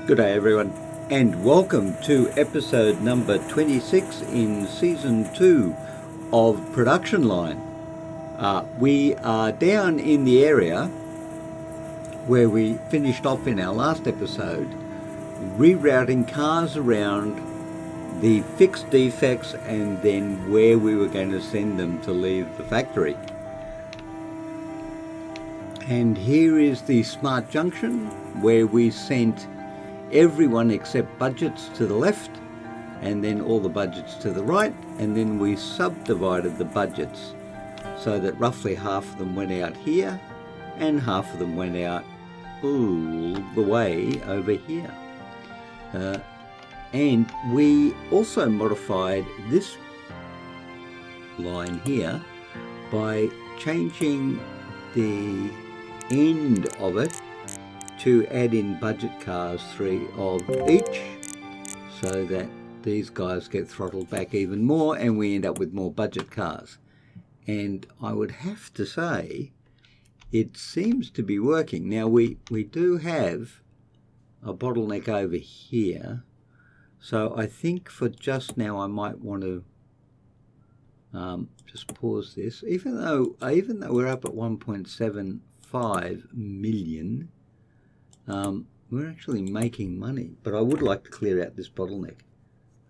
Good day, everyone, and welcome to episode number 26 in season 2 of Production Line. We are down in the area where we finished off in our last episode, rerouting cars around the fixed defects and then where we were going to send them to leave the factory. And here is the smart junction where we sent everyone except budgets to the left and then all the budgets to the right, and then we subdivided the budgets so that roughly half of them went out here and half of them went out all the way over here. And we also modified this line here by changing the end of it to add in budget cars, 3 of each, so that these guys get throttled back even more and we end up with more budget cars. And I would have to say it seems to be working. Now we do have a bottleneck over here, so I think for just now I might want to just pause this. Even though we're up at 1.75 million, we're actually making money, but I would like to clear out this bottleneck.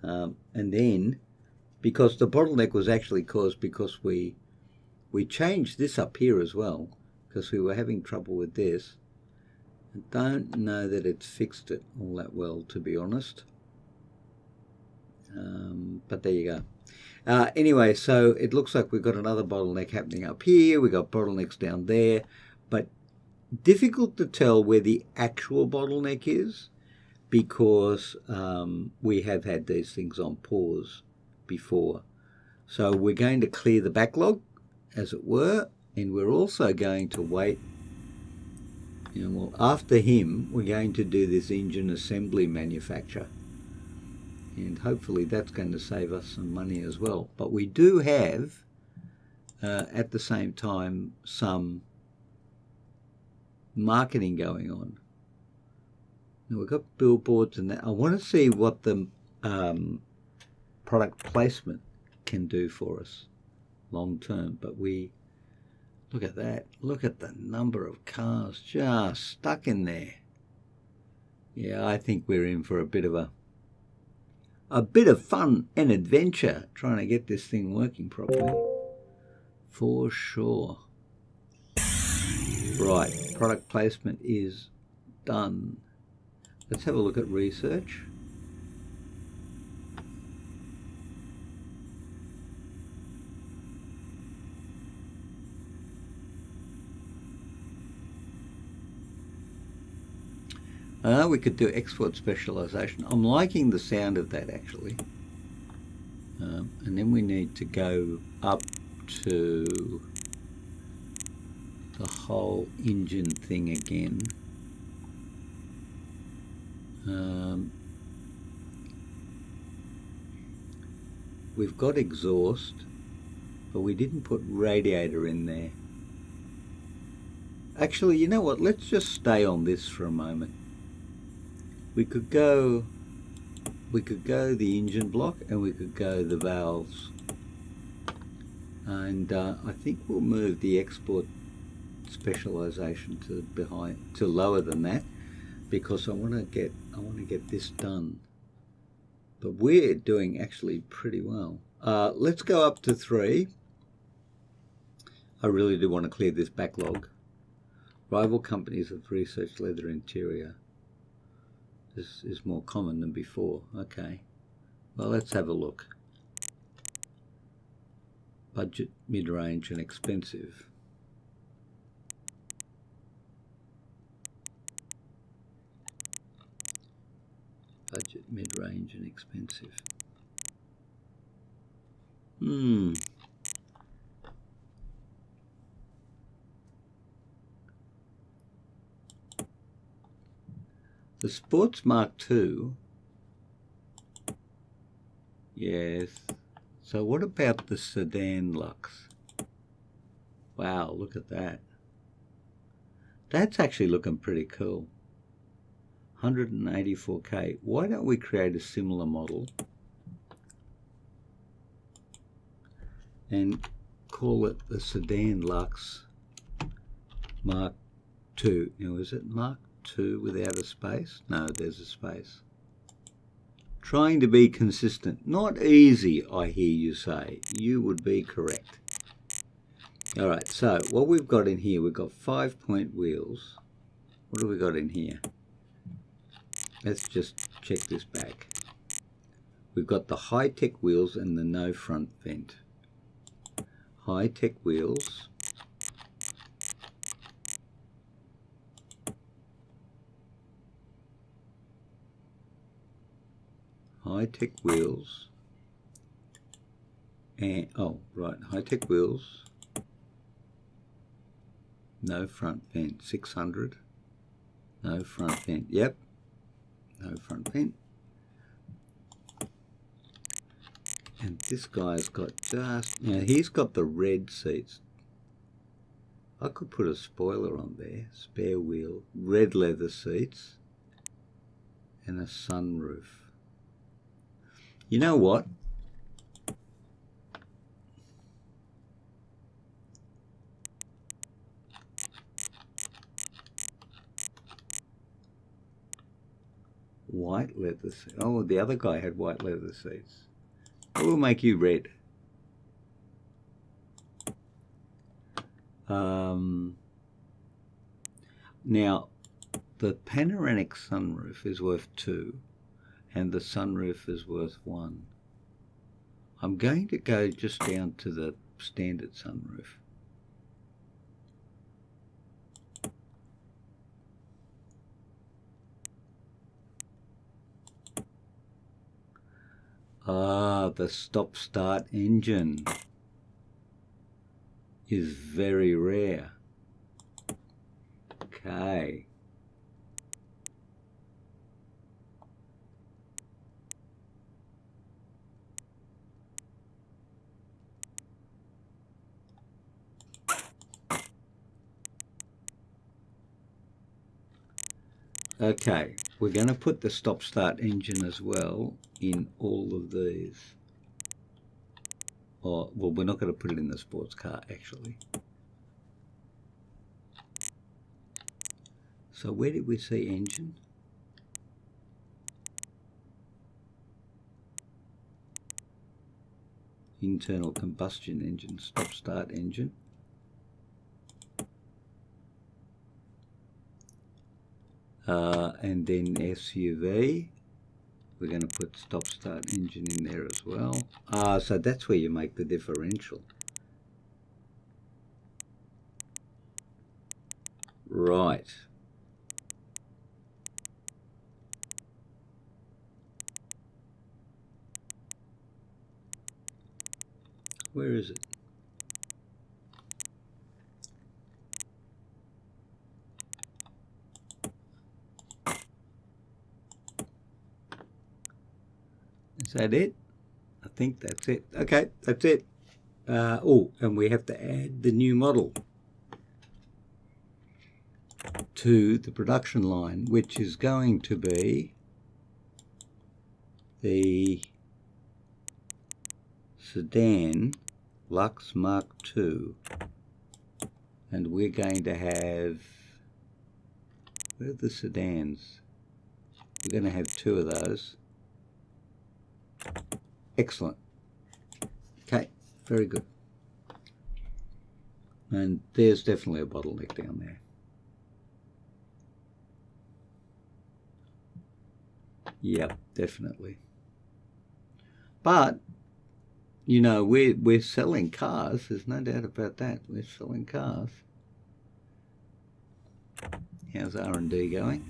And then, because the bottleneck was actually caused because we changed this up here as well, because we were having trouble with this. I don't know that it's fixed it all that well, to be honest. But there you go. Anyway, so it looks like we've got another bottleneck happening up here. We've got bottlenecks down there, but difficult to tell where the actual bottleneck is because we have had these things on pause before. So we're going to clear the backlog, as it were, and we're also going to wait. Well, after him, we're going to do this engine assembly manufacture. And hopefully that's going to save us some money as well. But we do have, at the same time, some marketing going on. Now we've got billboards and that. I want to see what the product placement can do for us long term. But we look at that. Look at the number of cars just stuck in there. Yeah, I think we're in for a bit of fun and adventure trying to get this thing working properly, for sure. Right, product placement is done. Let's have a look at research. We could do export specialization. I'm liking the sound of that, actually. And then we need to go up to the whole engine thing again. We've got exhaust, but we didn't put radiator in there. Actually, you know what? Let's just stay on this for a moment. We could go the engine block and we could go the valves. And I think we'll move the export specialization to lower than that, because I want to get this done. But we're doing actually pretty well. Let's go up to 3. I really do want to clear this backlog. Rival companies have researched leather interior. This is more common than before. Okay, well, let's have a look. Budget, mid-range and expensive. Budget, mid-range and expensive. The Sports Mark II. Yes. So what about the Sedan Lux? Wow, look at that. That's actually looking pretty cool. 184K. Why don't we create a similar model and call it the Sedan Lux Mark II. Now, is it Mark II without a space? No, there's a space. Trying to be consistent. Not easy, I hear you say. You would be correct. All right, so what we've got in here, we've got 5-point wheels. What have we got in here? Let's just check this back. We've got the high-tech wheels and the no front vent. High-tech wheels. High-tech wheels. And, oh, right, high-tech wheels. No front vent, 600. No front vent, yep. No front vent. And this guy's got just, now he's got the red seats. I could put a spoiler on there, spare wheel, red leather seats, and a sunroof. You know what? White leather seats. Oh, the other guy had white leather seats. I will make you red. Now, the panoramic sunroof is worth 2, and the sunroof is worth 1. I'm going to go just down to the standard sunroof. Ah, the stop-start engine is very rare. Okay. Okay, we're going to put the stop-start engine as well in all of these. Or, well, we're not going to put it in the sports car, actually. So where did we see engine? Internal combustion engine, stop-start engine. And then SUV. We're going to put stop-start engine in there as well. So that's where you make the differential. Right. Where is it? Is that it? I think that's it. Okay, that's it. Oh, and we have to add the new model to the production line, which is going to be the Sedan Lux Mark II. And we're going to have, where are the sedans? We're going to have 2 of those. Excellent. Okay, very good. And there's definitely a bottleneck down there. Yep, definitely. But, you know, we're selling cars. There's no doubt about that. We're selling cars. How's R&D going?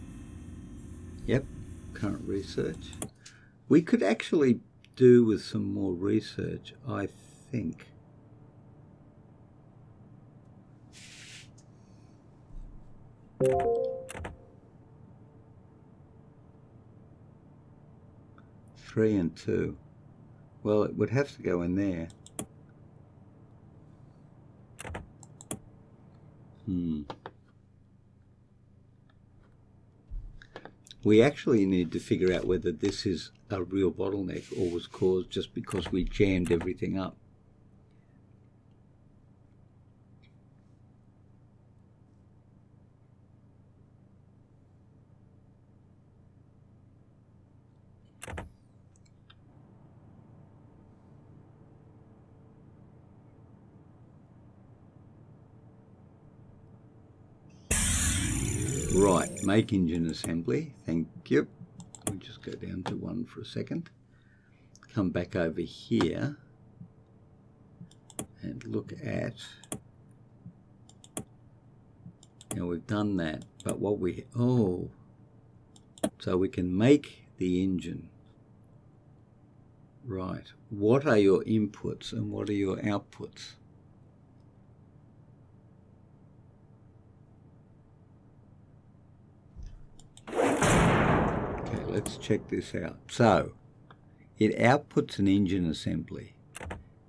Yep, current research. We could actually do with some more research, I think. Three and 2. Well, it would have to go in there. we actually need to figure out whether this is a real bottleneck or was caused just because we jammed everything up. Right, make engine assembly, thank you. We'll just go down to 1 for a second. Come back over here and look at, now we've done that, but what we, so we can make the engine. Right, what are your inputs and what are your outputs? Let's check this out. So, it outputs an engine assembly,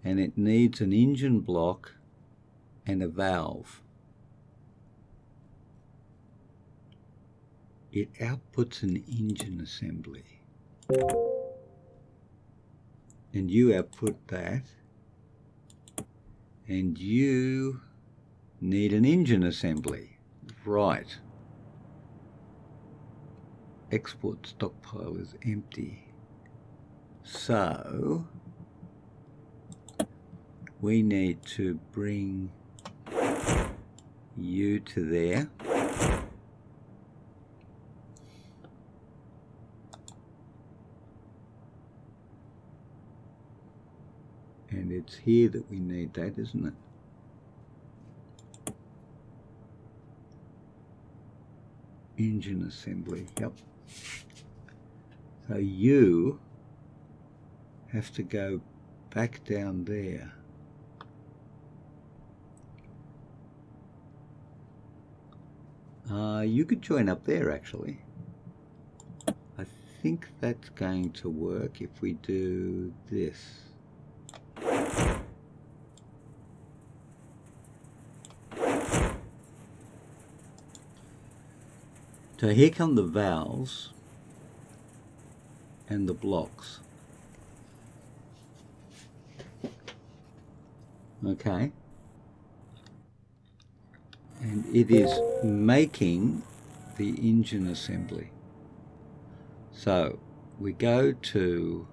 and it needs an engine block and a valve. It outputs an engine assembly. And you output that, and you need an engine assembly. Right. Export stockpile is empty. So we need to bring you to there. And it's here that we need that, isn't it? Engine assembly, yep. So you have to go back down there. You could join up there actually. I think that's going to work if we do this. So here come the valves and the blocks. Okay. And it is making the engine assembly. So we go to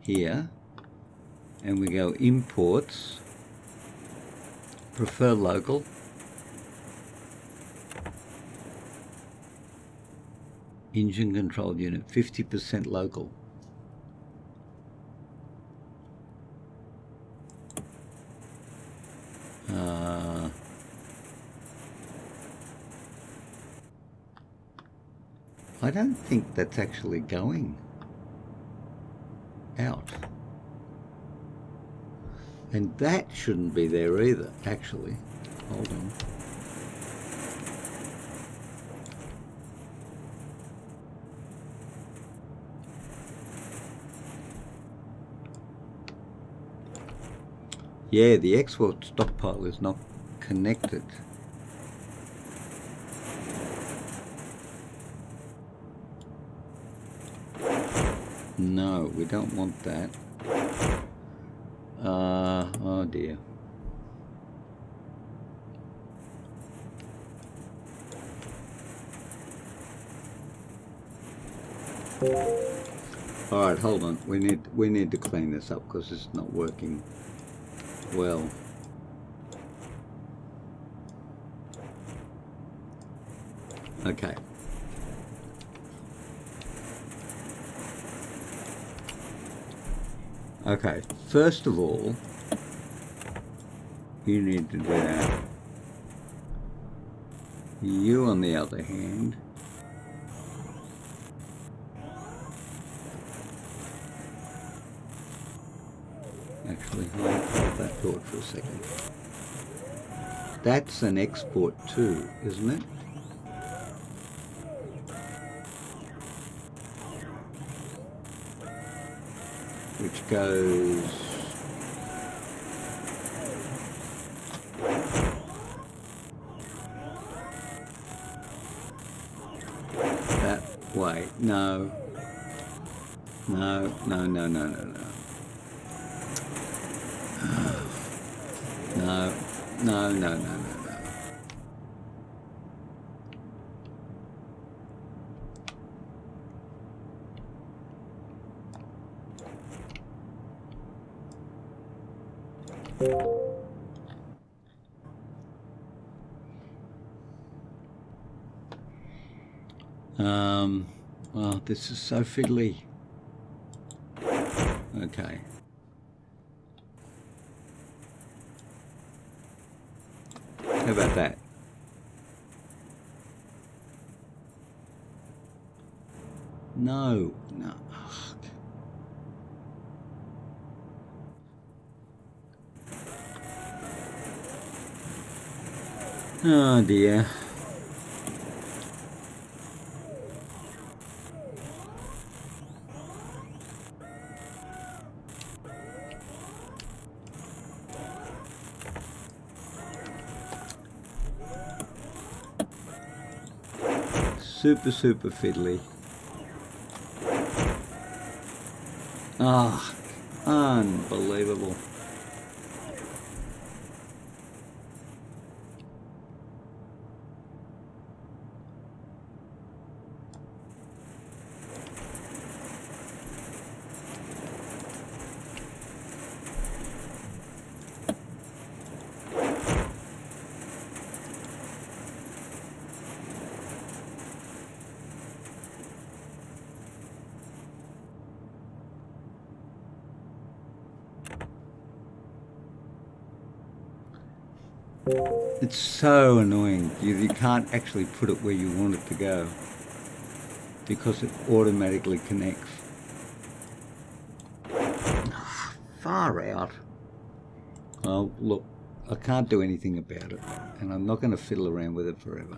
here and we go imports, prefer local. Engine control unit, 50% local. I don't think that's actually going out. And that shouldn't be there either, actually. Hold on. Yeah, the export stockpile is not connected. No, we don't want that. Oh dear. All right, hold on. We need to clean this up because it's not working well. Okay. Okay, first of all, you need to do that. You, on the other hand, actually hold that thought for a second. That's an export too, isn't it? Which goes that way. No. No, no, no, no, no, no. No, no, no, no, no, no. Well, this is so fiddly. Okay. How about that? No, no. Oh dear. Super, super fiddly. Ah, unbelievable. It's so annoying. You can't actually put it where you want it to go because it automatically connects. Far out. Oh, look, I can't do anything about it, and I'm not going to fiddle around with it forever.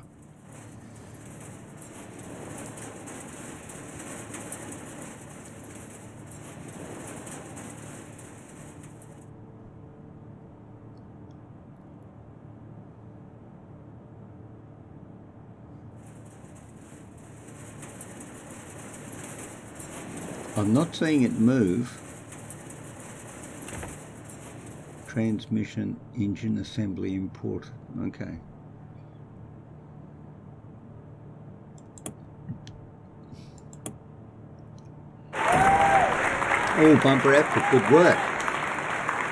I'm not seeing it move. Transmission engine assembly import. Okay. Oh, bumper output, good work.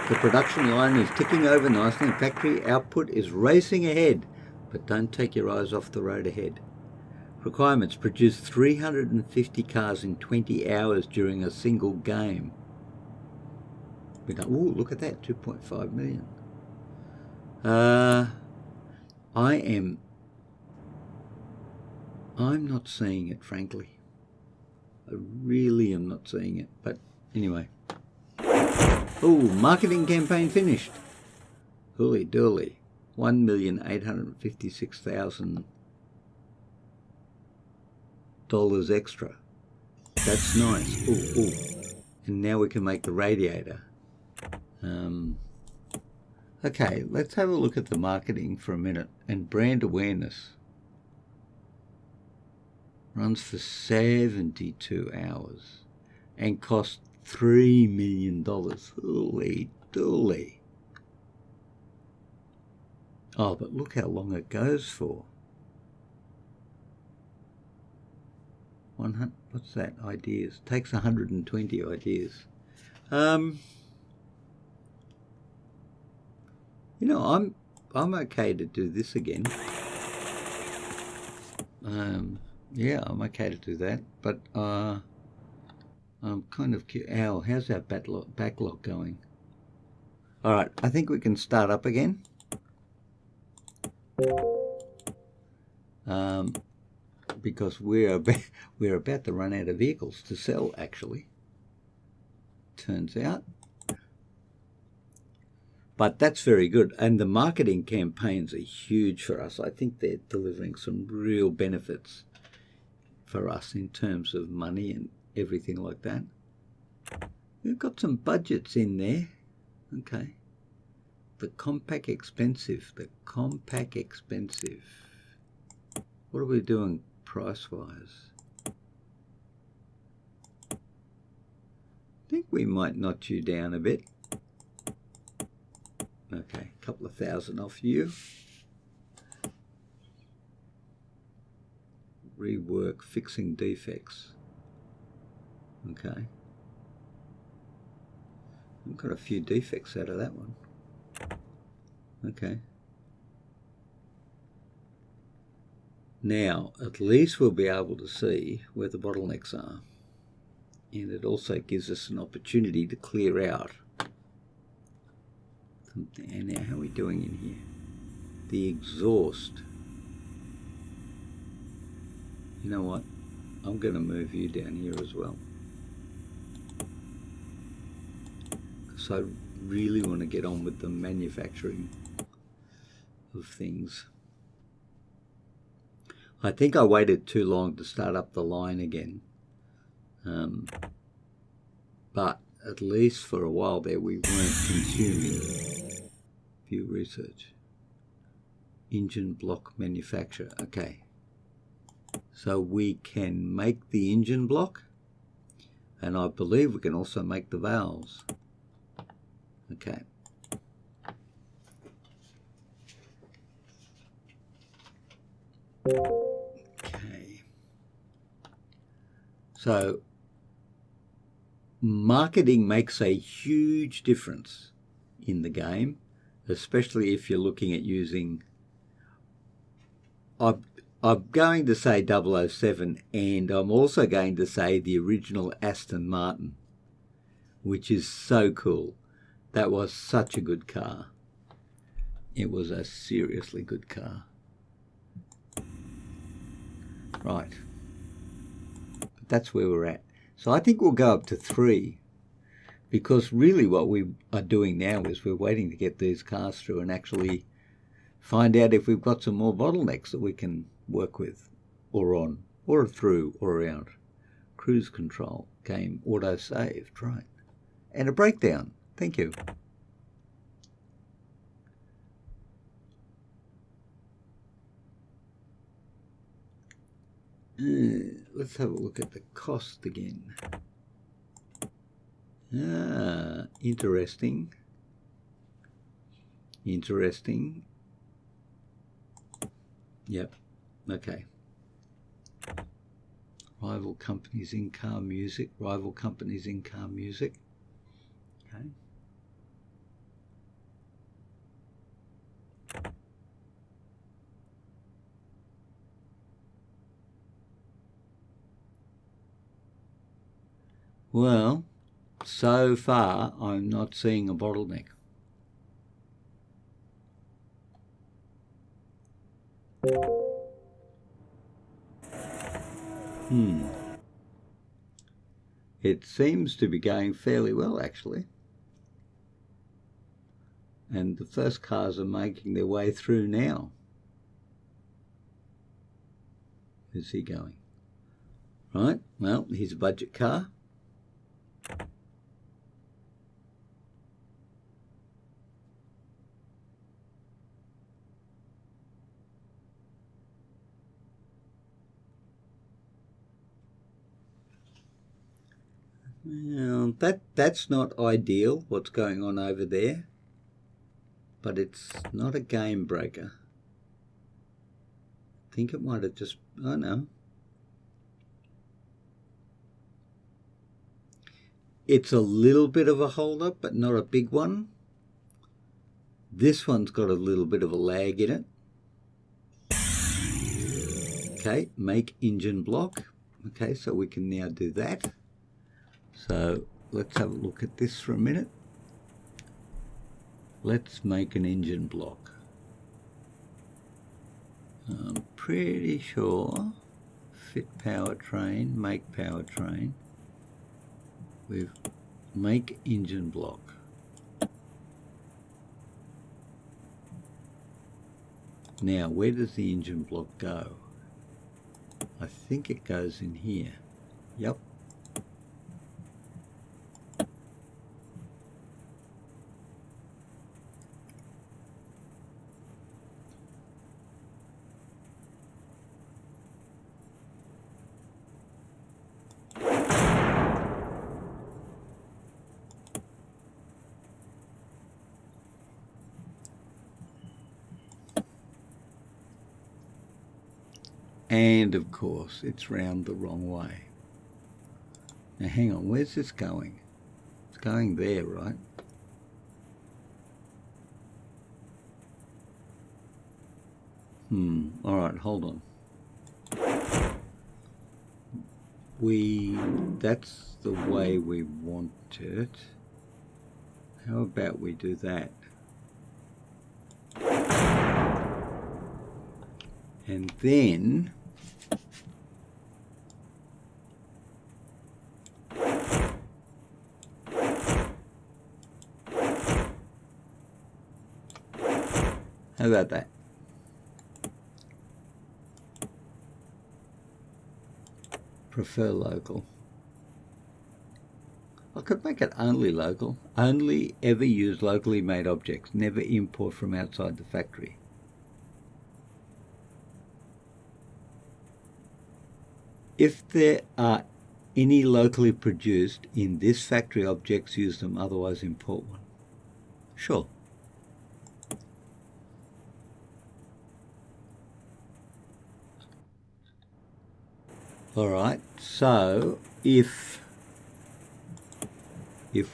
The production line is ticking over nicely and factory output is racing ahead. But don't take your eyes off the road ahead. Requirements: produce 350 cars in 20 hours during a single game. We go, ooh, look at that, 2.5 million. I'm not seeing it, frankly. I really am not seeing it, but anyway. Oh, marketing campaign finished. Holy dooly. $1,856,000 extra. That's nice. Ooh, ooh. And now we can make the radiator. Okay, let's have a look at the marketing for a minute. And brand awareness runs for 72 hours and costs $3 million. Holy dooly. Oh, but look how long it goes for. What's that? Ideas. Takes 120 ideas. You know, I'm okay to do this again. Yeah, I'm okay to do that. But I'm kind of curious. Ow, how's our backlog going? All right, I think we can start up again. Because we're about to run out of vehicles to sell, actually. Turns out. But that's very good. And the marketing campaigns are huge for us. I think they're delivering some real benefits for us in terms of money and everything like that. We've got some budgets in there. Okay. The compact expensive. The compact expensive. What are we doing price-wise? think we might notch you down a bit. Okay, a couple of thousand off you. Rework fixing defects. Okay. I've got a few defects out of that one. Okay. Now, at least we'll be able to see where the bottlenecks are. And it also gives us an opportunity to clear out. And now, how are we doing in here? The exhaust. You know what? I'm going to move you down here as well. Because I really want to get on with the manufacturing of things. I think I waited too long to start up the line again. But at least for a while there we weren't consuming. View research. Engine block manufacture. Okay. So we can make the engine block, and I believe we can also make the valves. Okay. Okay. So marketing makes a huge difference in the game, especially if you're looking at using, I'm going to say 007, and I'm also going to say the original Aston Martin, which is so cool. That was such a good car. It was a seriously good car. Right. But that's where we're at. So I think we'll go up to 3, because really what we are doing now is we're waiting to get these cars through and actually find out if we've got some more bottlenecks that we can work with, or on, or through, or around. Cruise control, game auto saved, right. And a breakdown. Thank you. Let's have a look at the cost again. Interesting. Interesting. Yep. Okay. Rival companies in-car music. Rival companies in-car music. Okay. Well, so far I'm not seeing a bottleneck. It seems to be going fairly well, actually. And the first cars are making their way through now. Where's he going? Right, well, here's a budget car. Well, that's not ideal, what's going on over there, but it's not a game breaker. I think it might have just, oh no. It's a little bit of a hold-up, but not a big one. This one's got a little bit of a lag in it. Okay, make engine block. Okay, so we can now do that. So let's have a look at this for a minute. Let's make an engine block. I'm pretty sure fit powertrain, make powertrain. We've make engine block. Now, where does the engine block go? I think it goes in here. Yep. And of course, it's round the wrong way. Now hang on, where's this going? It's going there, right? All right, hold on. That's the way we want it. How about we do that? And then how about that? Prefer local. I could make it only local. Only ever use locally made objects. Never import from outside the factory. If there are any locally produced in this factory objects, use them, otherwise import one. Sure. Alright, so if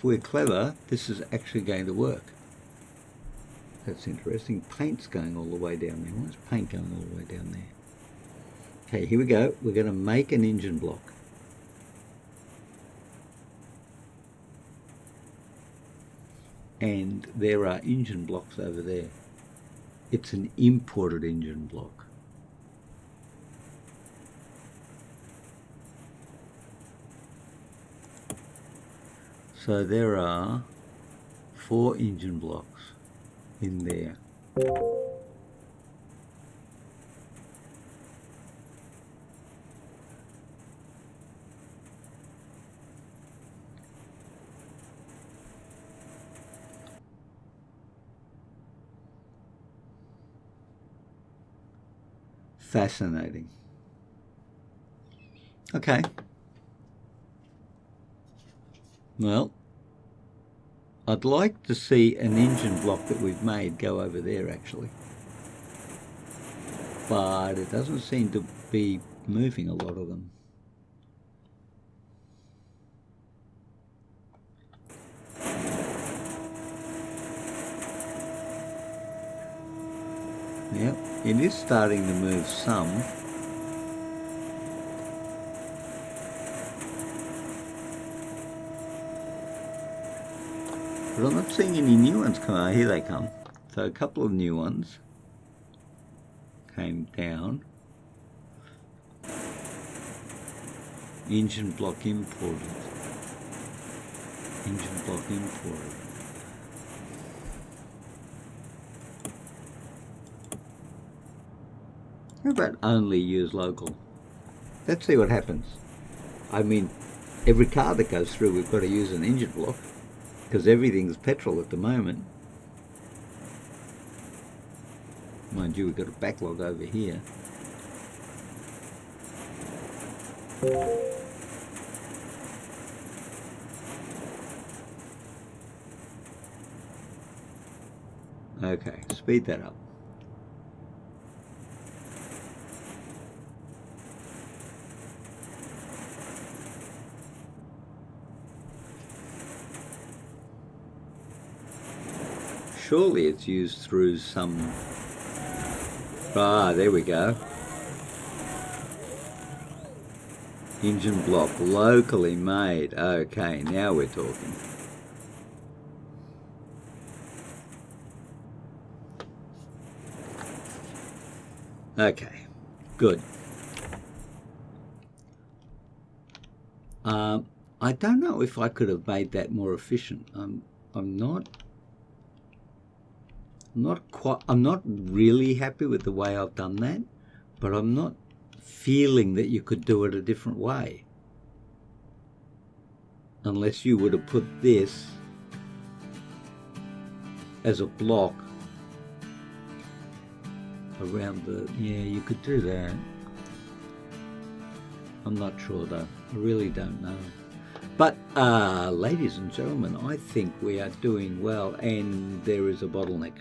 we're clever, this is actually going to work. That's interesting. Paint's going all the way down there. Why is paint going all the way down there? Okay, here we go. We're going to make an engine block. And there are engine blocks over there. It's an imported engine block. So there are 4 engine blocks in there. Fascinating. Okay. Well, I'd like to see an engine block that we've made go over there actually. But it doesn't seem to be moving a lot of them. Yep, it is starting to move some. But I'm not seeing any new ones come out. Here they come. So a couple of new ones came down. Engine block imported. Engine block imported. How about only use local? Let's see what happens. I mean, every car that goes through, we've got to use an engine block because everything's petrol at the moment. Mind you, we've got a backlog over here. Okay, speed that up. Surely it's used through some... Ah, there we go. Engine block locally made. Okay, now we're talking. Okay, good. I don't know if I could have made that more efficient. I'm not really happy with the way I've done that, but I'm not feeling that you could do it a different way. Unless you would have put this as a block around the... Yeah, you could do that. I'm not sure though. I really don't know. But, ladies and gentlemen, I think we are doing well, and there is a bottleneck.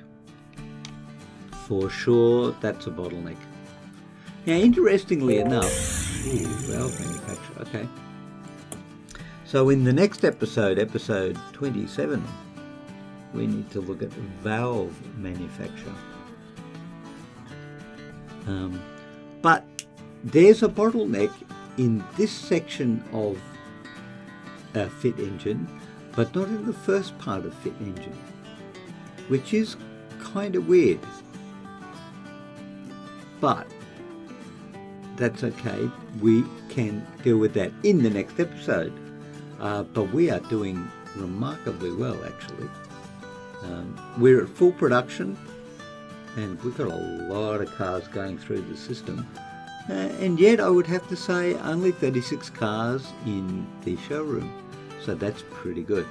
For sure, that's a bottleneck. Now, interestingly enough, valve manufacturer, okay. So in the next episode, episode 27, we need to look at valve manufacture. But there's a bottleneck in this section of a fit engine, but not in the first part of fit engine, which is kind of weird. But that's okay. We can deal with that in the next episode. But we are doing remarkably well, actually. We're at full production, and we've got a lot of cars going through the system. And yet I would have to say only 36 cars in the showroom. So that's pretty good.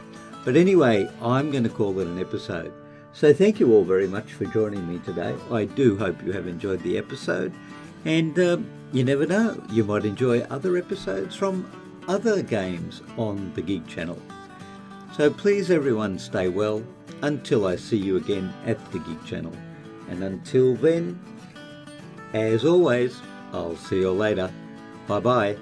But anyway, I'm going to call it an episode. So thank you all very much for joining me today. I do hope you have enjoyed the episode. And you never know, you might enjoy other episodes from other games on the Geek Channel. So please everyone stay well until I see you again at the Geek Channel. And until then, as always, I'll see you later. Bye bye.